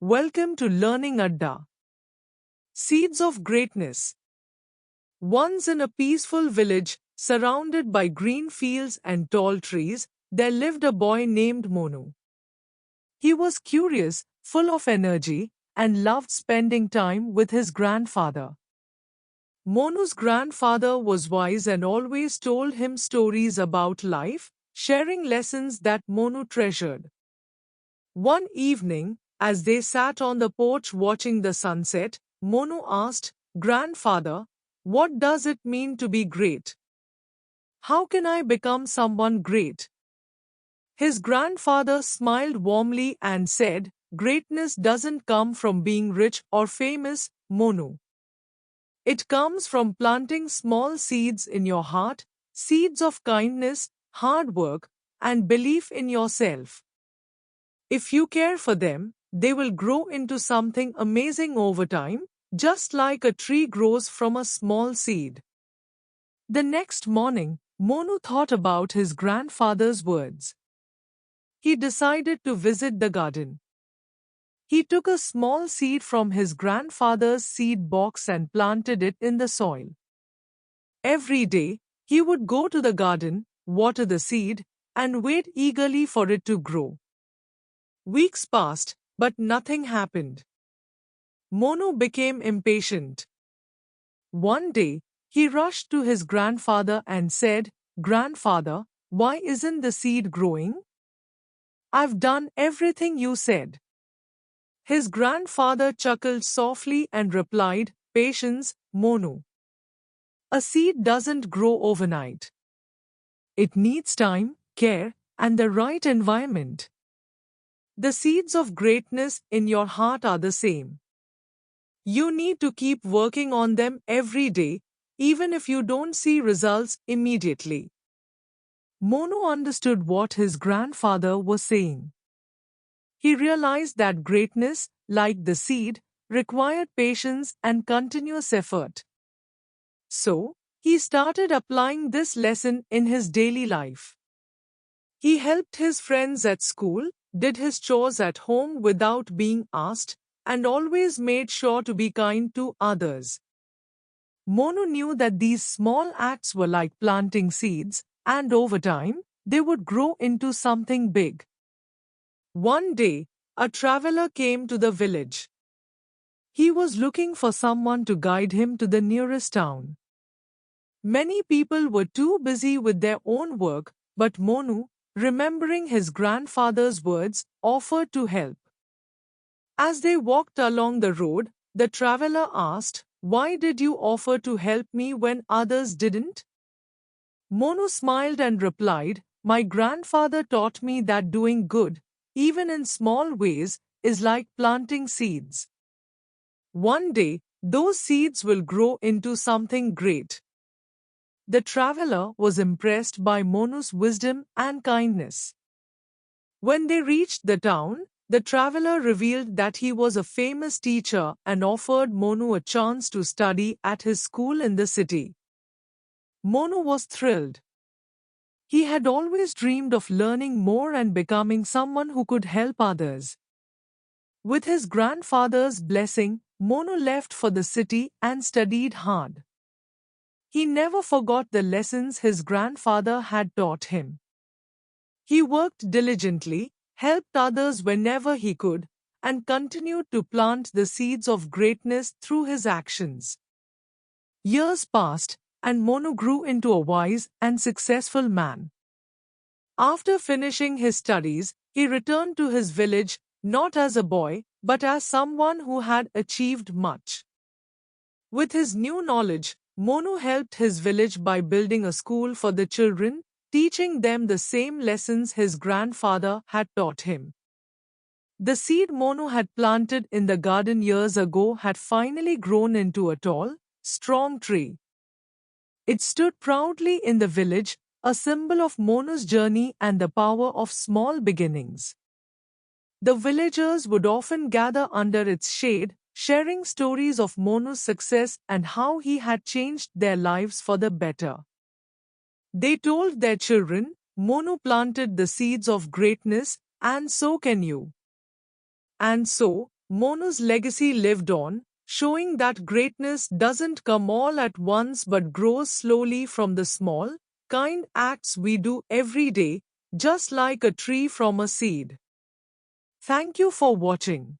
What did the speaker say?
Welcome to Learning Adda. Seeds of Greatness. Once in a peaceful village, surrounded by green fields and tall trees, there lived a boy named Monu. He was curious, full of energy, and loved spending time with his grandfather. Monu's grandfather was wise and always told him stories about life, sharing lessons that Monu treasured. One evening, as they sat on the porch watching the sunset, Monu asked, "Grandfather, what does it mean to be great? How can I become someone great?" His grandfather smiled warmly and said, "Greatness doesn't come from being rich or famous, Monu. It comes from planting small seeds in your heart, seeds of kindness, hard work, and belief in yourself. If you care for them, they will grow into something amazing over time, just like a tree grows from a small seed." The next morning, Monu thought about his grandfather's words. He decided to visit the garden. He took a small seed from his grandfather's seed box and planted it in the soil. Every day, he would go to the garden, water the seed, and wait eagerly for it to grow. Weeks passed, but nothing happened. Monu became impatient. One day, he rushed to his grandfather and said, "Grandfather, why isn't the seed growing? I've done everything you said." His grandfather chuckled softly and replied, "Patience, Monu. A seed doesn't grow overnight. It needs time, care, and the right environment. The seeds of greatness in your heart are the same. You need to keep working on them every day, even if you don't see results immediately." Monu understood what his grandfather was saying. He realized that greatness, like the seed, required patience and continuous effort. So, he started applying this lesson in his daily life. He helped his friends at school, did his chores at home without being asked, and always made sure to be kind to others. Monu knew that these small acts were like planting seeds, and over time, they would grow into something big. One day, a traveler came to the village. He was looking for someone to guide him to the nearest town. Many people were too busy with their own work, but Monu, remembering his grandfather's words, offered to help. As they walked along the road, the traveler asked, "Why did you offer to help me when others didn't?" Monu smiled and replied, "My grandfather taught me that doing good, even in small ways, is like planting seeds. One day, those seeds will grow into something great." The traveler was impressed by Monu's wisdom and kindness. When they reached the town, the traveler revealed that he was a famous teacher and offered Monu a chance to study at his school in the city. Monu was thrilled. He had always dreamed of learning more and becoming someone who could help others. With his grandfather's blessing, Monu left for the city and studied hard. He never forgot the lessons his grandfather had taught him. He worked diligently, helped others whenever he could, and continued to plant the seeds of greatness through his actions. Years passed, and Monu grew into a wise and successful man. After finishing his studies, he returned to his village, not as a boy, but as someone who had achieved much. With his new knowledge, Monu helped his village by building a school for the children, teaching them the same lessons his grandfather had taught him. The seed Monu had planted in the garden years ago had finally grown into a tall, strong tree. It stood proudly in the village, a symbol of Monu's journey and the power of small beginnings. The villagers would often gather under its shade, sharing stories of Monu's success and how he had changed their lives for the better. They told their children, "Monu planted the seeds of greatness, and so can you." And so, Monu's legacy lived on, showing that greatness doesn't come all at once but grows slowly from the small, kind acts we do every day, just like a tree from a seed. Thank you for watching.